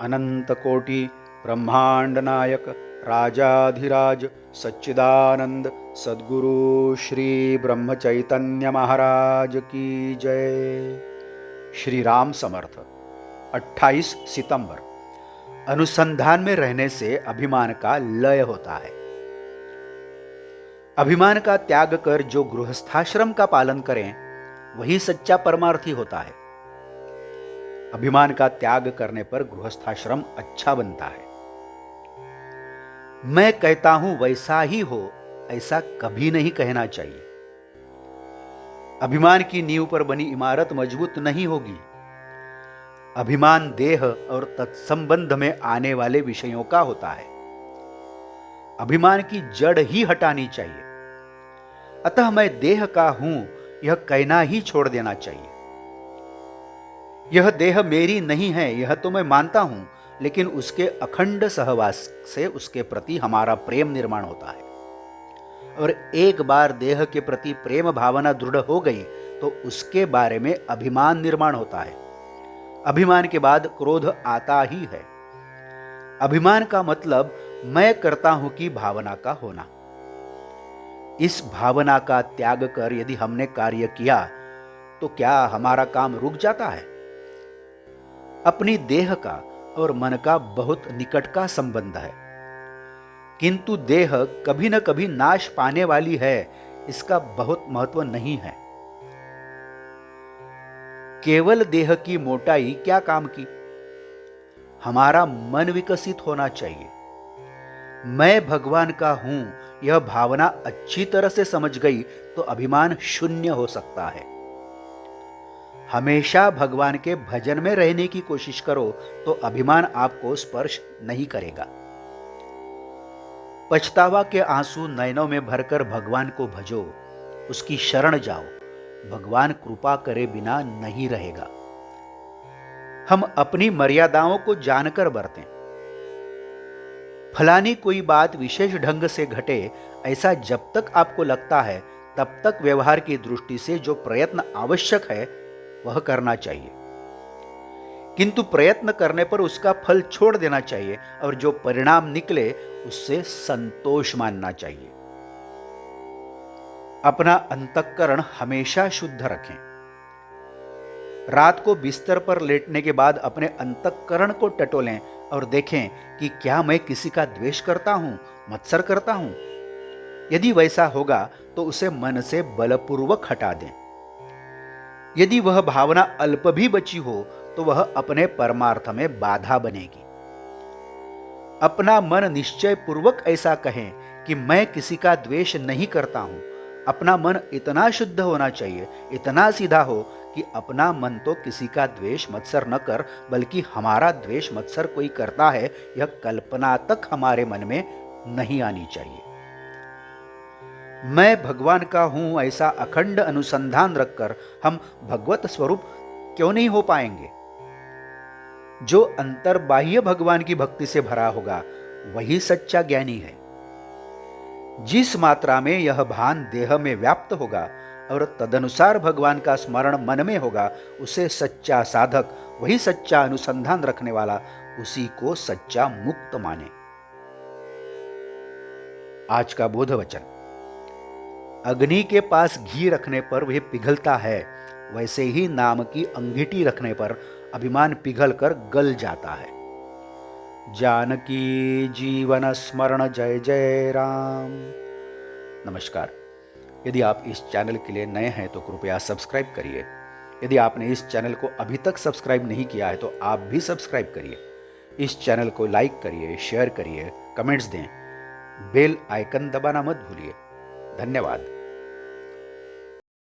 अनंत कोटि ब्रह्मांड नायक राजाधिराज सच्चिदानंद सद्गुरु श्री ब्रह्म चैतन्य महाराज की जय। श्री राम समर्थ। 28 सितंबर। अनुसंधान में रहने से अभिमान का लय होता है। अभिमान का त्याग कर जो गृहस्थाश्रम का पालन करें वही सच्चा परमार्थी होता है। अभिमान का त्याग करने पर गृहस्थाश्रम अच्छा बनता है। मैं कहता हूं वैसा ही हो, ऐसा कभी नहीं कहना चाहिए। अभिमान की नींव पर बनी इमारत मजबूत नहीं होगी। अभिमान देह और तत्संबंध में आने वाले विषयों का होता है। अभिमान की जड़ ही हटानी चाहिए। अतः मैं देह का हूं यह कहना ही छोड़ देना चाहिए। यह देह मेरी नहीं है यह तो मैं मानता हूं, लेकिन उसके अखंड सहवास से उसके प्रति हमारा प्रेम निर्माण होता है। और एक बार देह के प्रति प्रेम भावना दृढ़ हो गई तो उसके बारे में अभिमान निर्माण होता है। अभिमान के बाद क्रोध आता ही है। अभिमान का मतलब मैं करता हूं की भावना का होना। इस भावना का त्याग कर यदि हमने कार्य किया तो क्या हमारा काम रुक जाता है? अपनी देह का और मन का बहुत निकट का संबंध है, किंतु देह कभी न कभी नाश पाने वाली है, इसका बहुत महत्व नहीं है। केवल देह की मोटाई क्या काम की? हमारा मन विकसित होना चाहिए। मैं भगवान का हूं यह भावना अच्छी तरह से समझ गई तो अभिमान शून्य हो सकता है। हमेशा भगवान के भजन में रहने की कोशिश करो तो अभिमान आपको स्पर्श नहीं करेगा। पछतावा के आंसू नयनों में भरकर भगवान को भजो, उसकी शरण जाओ। भगवान कृपा करे बिना नहीं रहेगा। हम अपनी मर्यादाओं को जानकर बरतें। फलानी कोई बात विशेष ढंग से घटे ऐसा जब तक आपको लगता है तब तक व्यवहार की दृष्टि से जो प्रयत्न आवश्यक है वह करना चाहिए, किंतु प्रयत्न करने पर उसका फल छोड़ देना चाहिए और जो परिणाम निकले उससे संतोष मानना चाहिए। अपना अंतःकरण हमेशा शुद्ध रखें। रात को बिस्तर पर लेटने के बाद अपने अंतःकरण को टटोलें और देखें कि क्या मैं किसी का द्वेष करता हूं, मत्सर करता हूं। यदि वैसा होगा तो उसे मन से बलपूर्वक हटा दें। यदि वह भावना अल्प भी बची हो तो वह अपने परमार्थ में बाधा बनेगी। अपना मन निश्चय पूर्वक ऐसा कहें कि मैं किसी का द्वेष नहीं करता हूं। अपना मन इतना शुद्ध होना चाहिए, इतना सीधा हो कि अपना मन तो किसी का द्वेष मत्सर न कर, बल्कि हमारा द्वेष मत्सर कोई करता है यह कल्पना तक हमारे मन में नहीं आनी चाहिए। मैं भगवान का हूं ऐसा अखंड अनुसंधान रखकर हम भगवत स्वरूप क्यों नहीं हो पाएंगे? जो अंतर्बाह्य भगवान की भक्ति से भरा होगा वही सच्चा ज्ञानी है। जिस मात्रा में यह भान देह में व्याप्त होगा और तदनुसार भगवान का स्मरण मन में होगा, उसे सच्चा साधक, वही सच्चा अनुसंधान रखने वाला, उसी को सच्चा मुक्त माने। आज का बोध वचन। अग्नि के पास घी रखने पर वह पिघलता है, वैसे ही नाम की अंगीठी रखने पर अभिमान पिघलकर गल जाता है। जानकी जीवन स्मरण जय जय राम। नमस्कार। यदि आप इस चैनल के लिए नए हैं तो कृपया सब्सक्राइब करिए। यदि आपने इस चैनल को अभी तक सब्सक्राइब नहीं किया है तो आप भी सब्सक्राइब करिए। इस चैनल को लाइक करिए, शेयर करिए, कमेंट्स दें। बेल आइकन दबाना मत भूलिए। धन्यवाद।